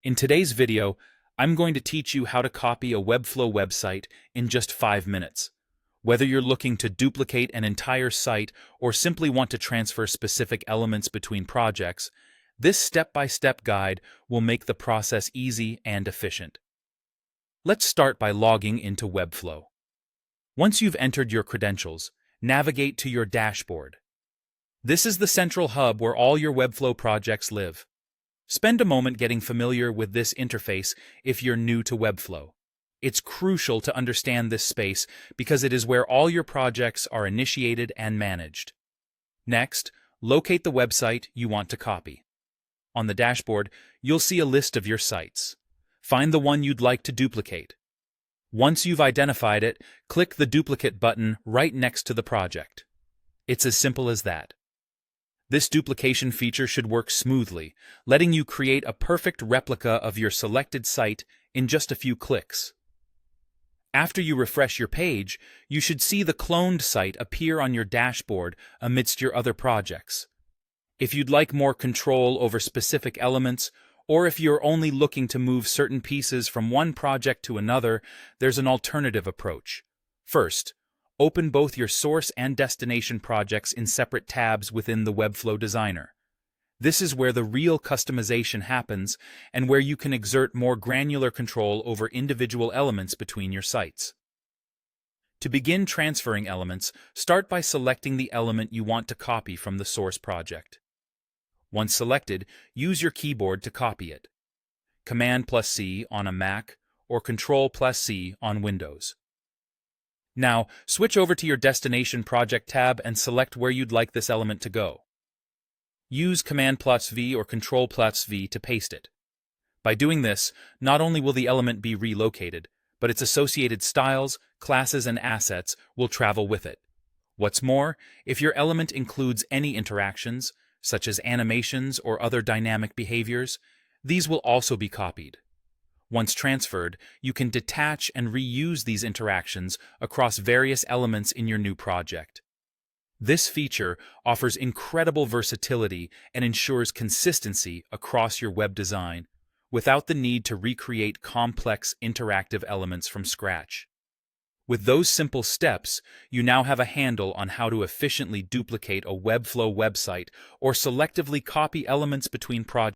In today's video, I'm going to teach you how to copy a Webflow website in just 5 minutes. Whether you're looking to duplicate an entire site or simply want to transfer specific elements between projects, this step-by-step guide will make the process easy and efficient. Let's start by logging into Webflow. Once you've entered your credentials, navigate to your dashboard. This is the central hub where all your Webflow projects live. Spend a moment getting familiar with this interface if you're new to Webflow. It's crucial to understand this space because it is where all your projects are initiated and managed. Next, locate the website you want to copy. On the dashboard, you'll see a list of your sites. Find the one you'd like to duplicate. Once you've identified it, click the duplicate button right next to the project. It's as simple as that. This duplication feature should work smoothly, letting you create a perfect replica of your selected site in just a few clicks. After you refresh your page, you should see the cloned site appear on your dashboard amidst your other projects. If you'd like more control over specific elements, or if you're only looking to move certain pieces from one project to another, there's an alternative approach. First, open both your source and destination projects in separate tabs within the Webflow Designer. This is where the real customization happens and where you can exert more granular control over individual elements between your sites. To begin transferring elements, start by selecting the element you want to copy from the source project. Once selected, use your keyboard to copy it. Command+C on a Mac or Control+C on Windows. Now, switch over to your Destination Project tab and select where you'd like this element to go. Use Command+V or Control+V to paste it. By doing this, not only will the element be relocated, but its associated styles, classes, and assets will travel with it. What's more, if your element includes any interactions, such as animations or other dynamic behaviors, these will also be copied. Once transferred, you can detach and reuse these interactions across various elements in your new project. This feature offers incredible versatility and ensures consistency across your web design, without the need to recreate complex interactive elements from scratch. With those simple steps, you now have a handle on how to efficiently duplicate a Webflow website or selectively copy elements between projects.